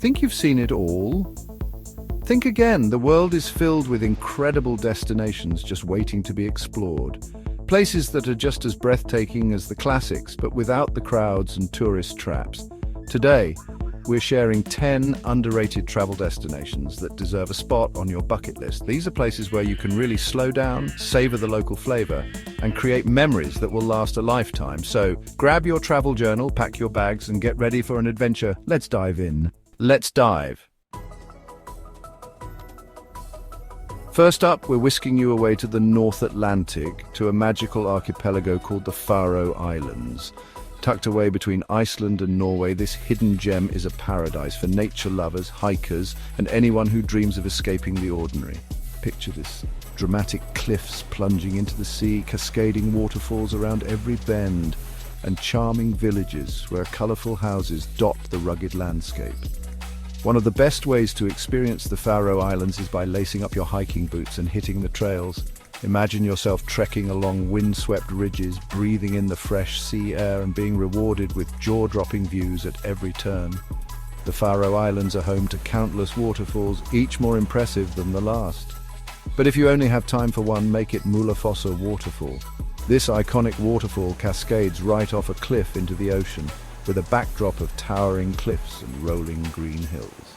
Think you've seen it all? Think again. The world is filled with incredible destinations just waiting to be explored. Places that are just as breathtaking as the classics, but without the crowds and tourist traps. Today, we're sharing 10 underrated travel destinations that deserve a spot on your bucket list. These are places where you can really slow down, savor the local flavor, and create memories that will last a lifetime. So grab your travel journal, pack your bags, and get ready for an adventure. Let's dive in. Let's dive. First up, we're whisking you away to the North Atlantic, to a magical archipelago called the Faroe Islands. Tucked away between Iceland and Norway, this hidden gem is a paradise for nature lovers, hikers, and anyone who dreams of escaping the ordinary. Picture this: dramatic cliffs plunging into the sea, cascading waterfalls around every bend, and charming villages where colorful houses dot the rugged landscape. One of the best ways to experience the Faroe Islands is by lacing up your hiking boots and hitting the trails. Imagine yourself trekking along windswept ridges, breathing in the fresh sea air and being rewarded with jaw-dropping views at every turn. The Faroe Islands are home to countless waterfalls, each more impressive than the last. But if you only have time for one, make it Mulafossa Waterfall. This iconic waterfall cascades right off a cliff into the ocean, with a backdrop of towering cliffs and rolling green hills.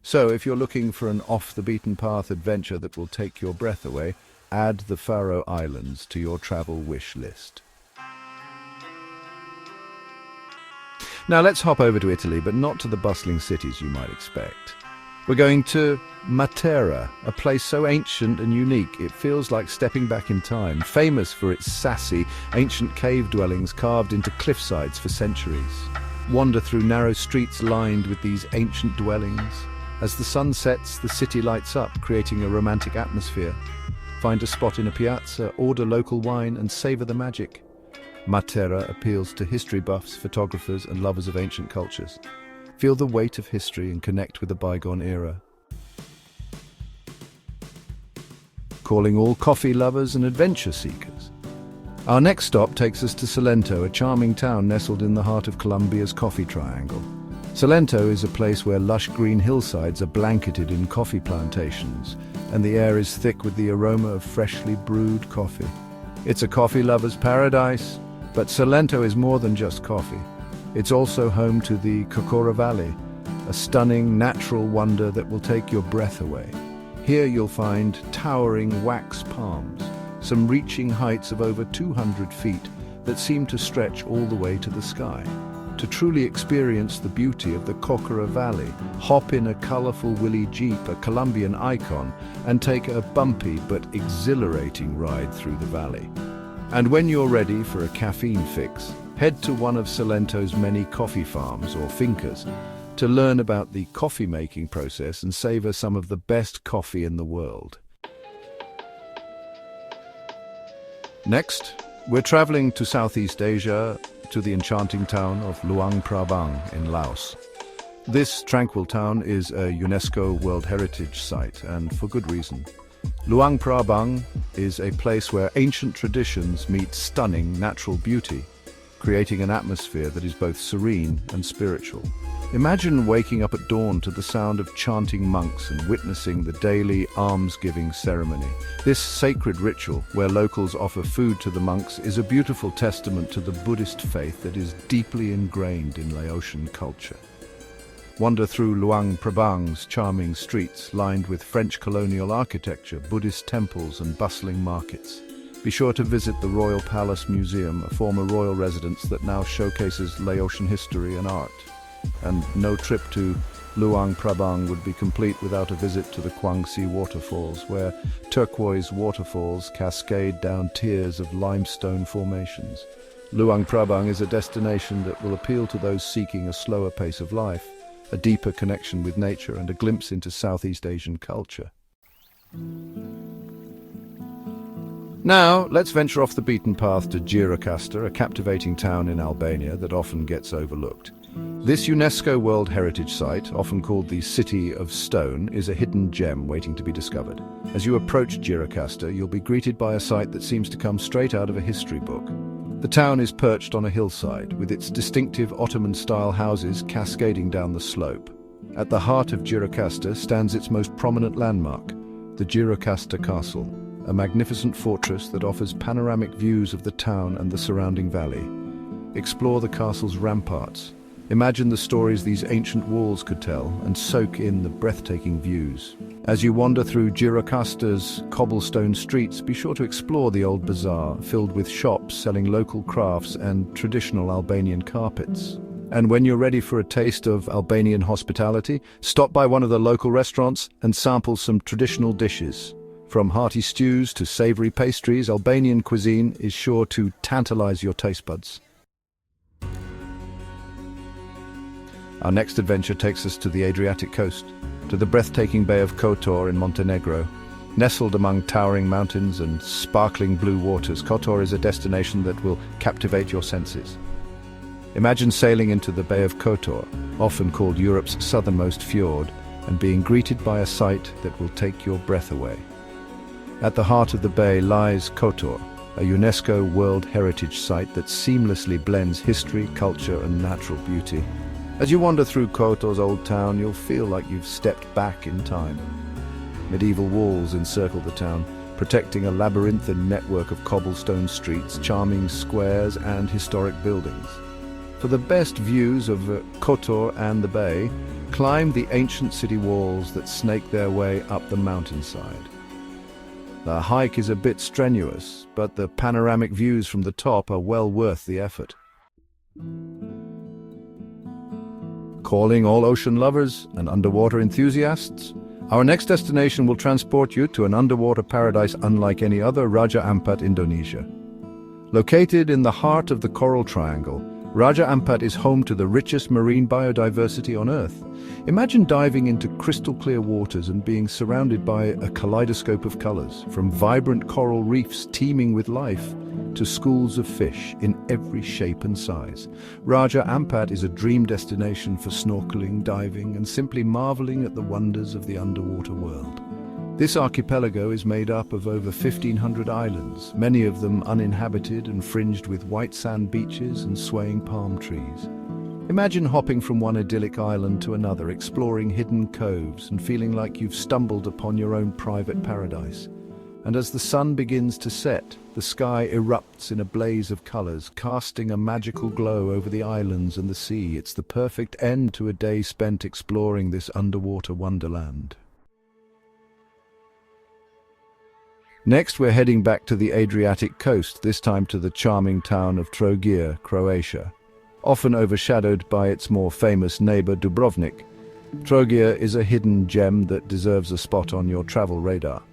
So if you're looking for an off-the-beaten-path adventure that will take your breath away, add the Faroe Islands to your travel wish list. Now let's hop over to Italy, but not to the bustling cities you might expect. We're going to Matera, a place so ancient and unique it feels like stepping back in time, famous for its sassy, ancient cave dwellings carved into cliffsides for centuries. Wander through narrow streets lined with these ancient dwellings. As the sun sets, the city lights up, creating a romantic atmosphere. Find a spot in a piazza, order local wine, and savor the magic. Matera appeals to history buffs, photographers, and lovers of ancient cultures. Feel the weight of history and connect with the bygone era. Calling all coffee lovers and adventure seekers. Our next stop takes us to Salento, a charming town nestled in the heart of Colombia's coffee triangle. Salento is a place where lush green hillsides are blanketed in coffee plantations, and the air is thick with the aroma of freshly brewed coffee. It's a coffee lover's paradise, but Salento is more than just coffee. It's also home to the Kotor Valley, a stunning natural wonder that will take your breath away. Here you'll find towering wax palms, some reaching heights of over 200 feet that seem to stretch all the way to the sky. To truly experience the beauty of the Kotor Valley, hop in a colorful Willy Jeep, a Colombian icon, and take a bumpy but exhilarating ride through the valley. And when you're ready for a caffeine fix, head to one of Salento's many coffee farms or fincas to learn about the coffee-making process and savor some of the best coffee in the world. Next, we're traveling to Southeast Asia, to the enchanting town of Luang Prabang in Laos. This tranquil town is a UNESCO World Heritage Site, and for good reason. Luang Prabang is a place where ancient traditions meet stunning natural beauty, creating an atmosphere that is both serene and spiritual. Imagine waking up at dawn to the sound of chanting monks and witnessing the daily almsgiving ceremony. This sacred ritual, where locals offer food to the monks, is a beautiful testament to the Buddhist faith that is deeply ingrained in Laotian culture. Wander through Luang Prabang's charming streets, lined with French colonial architecture, Buddhist temples and bustling markets. Be sure to visit the Royal Palace Museum, a former royal residence that now showcases Laotian history and art. And no trip to Luang Prabang would be complete without a visit to the Kwangsi waterfalls, where turquoise waterfalls cascade down tiers of limestone formations. Luang Prabang is a destination that will appeal to those seeking a slower pace of life, a deeper connection with nature, and a glimpse into Southeast Asian culture. Now, let's venture off the beaten path to Gjirokastër, a captivating town in Albania that often gets overlooked. This UNESCO World Heritage Site, often called the City of Stone, is a hidden gem waiting to be discovered. As you approach Gjirokastër, you'll be greeted by a sight that seems to come straight out of a history book. The town is perched on a hillside, with its distinctive Ottoman-style houses cascading down the slope. At the heart of Gjirokastër stands its most prominent landmark, the Gjirokastër Castle, a magnificent fortress that offers panoramic views of the town and the surrounding valley. Explore the castle's ramparts. Imagine the stories these ancient walls could tell and soak in the breathtaking views. As you wander through Gjirokastër's cobblestone streets, be sure to explore the old bazaar filled with shops selling local crafts and traditional Albanian carpets. And when you're ready for a taste of Albanian hospitality, stop by one of the local restaurants and sample some traditional dishes. From hearty stews to savory pastries, Albanian cuisine is sure to tantalize your taste buds. Our next adventure takes us to the Adriatic coast, to the breathtaking Bay of Kotor in Montenegro. Nestled among towering mountains and sparkling blue waters, Kotor is a destination that will captivate your senses. Imagine sailing into the Bay of Kotor, often called Europe's southernmost fjord, and being greeted by a sight that will take your breath away. At the heart of the bay lies Kotor, a UNESCO World Heritage Site that seamlessly blends history, culture, and natural beauty. As you wander through Kotor's old town, you'll feel like you've stepped back in time. Medieval walls encircle the town, protecting a labyrinthine network of cobblestone streets, charming squares, and historic buildings. For the best views of Kotor and the bay, climb the ancient city walls that snake their way up the mountainside. The hike is a bit strenuous, but the panoramic views from the top are well worth the effort. Calling all ocean lovers and underwater enthusiasts, our next destination will transport you to an underwater paradise unlike any other, Raja Ampat, Indonesia. Located in the heart of the Coral Triangle, Raja Ampat is home to the richest marine biodiversity on Earth. Imagine diving into crystal-clear waters and being surrounded by a kaleidoscope of colors, from vibrant coral reefs teeming with life to schools of fish in every shape and size. Raja Ampat is a dream destination for snorkeling, diving, and simply marveling at the wonders of the underwater world. This archipelago is made up of over 1,500 islands, many of them uninhabited and fringed with white sand beaches and swaying palm trees. Imagine hopping from one idyllic island to another, exploring hidden coves and feeling like you've stumbled upon your own private paradise. And as the sun begins to set, the sky erupts in a blaze of colors, casting a magical glow over the islands and the sea. It's the perfect end to a day spent exploring this underwater wonderland. Next, we're heading back to the Adriatic coast, this time to the charming town of Trogir, Croatia. Often overshadowed by its more famous neighbor Dubrovnik, Trogir is a hidden gem that deserves a spot on your travel radar.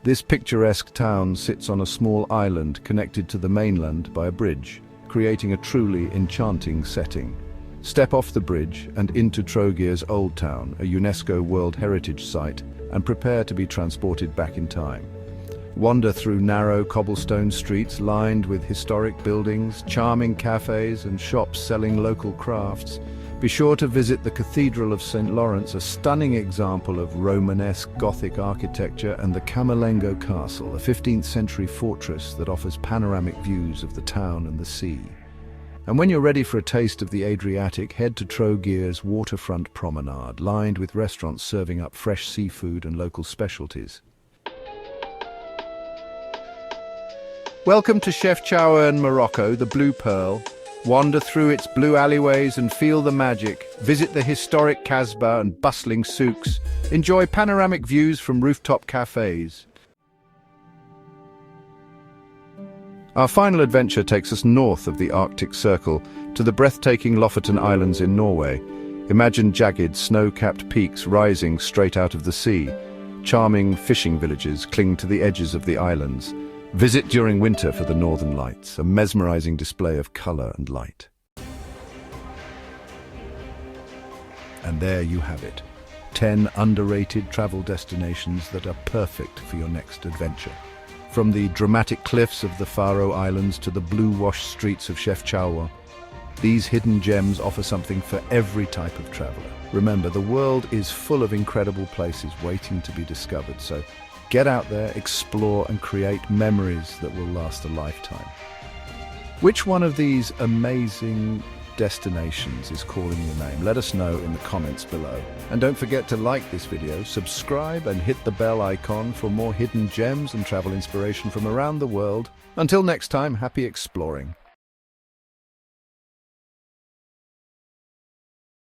This picturesque town sits on a small island connected to the mainland by a bridge, creating a truly enchanting setting. Step off the bridge and into Trogir's Old Town, a UNESCO World Heritage Site, and prepare to be transported back in time. Wander through narrow cobblestone streets lined with historic buildings, charming cafes and shops selling local crafts. Be sure to visit the Cathedral of St. Lawrence, a stunning example of Romanesque Gothic architecture, and the Camerlengo Castle, a 15th century fortress that offers panoramic views of the town and the sea. And when you're ready for a taste of the Adriatic, head to Trogir's waterfront promenade, lined with restaurants serving up fresh seafood and local specialties. Welcome to Chefchaouen, Morocco, the Blue Pearl. Wander through its blue alleyways and feel the magic. Visit the historic Kasbah and bustling souks. Enjoy panoramic views from rooftop cafes. Our final adventure takes us north of the Arctic Circle to the breathtaking Lofoten Islands in Norway. Imagine jagged, snow-capped peaks rising straight out of the sea. Charming fishing villages cling to the edges of the islands. Visit during winter for the Northern Lights, a mesmerizing display of color and light. And there you have it, 10 underrated travel destinations that are perfect for your next adventure. From the dramatic cliffs of the Faroe Islands to the blue-washed streets of Chefchaouen, these hidden gems offer something for every type of traveler. Remember, the world is full of incredible places waiting to be discovered, so get out there, explore, and create memories that will last a lifetime. Which one of these amazing destinations is calling your name? Let us know in the comments below. And don't forget to like this video, subscribe and hit the bell icon for more hidden gems and travel inspiration from around the world. Until next time, happy exploring.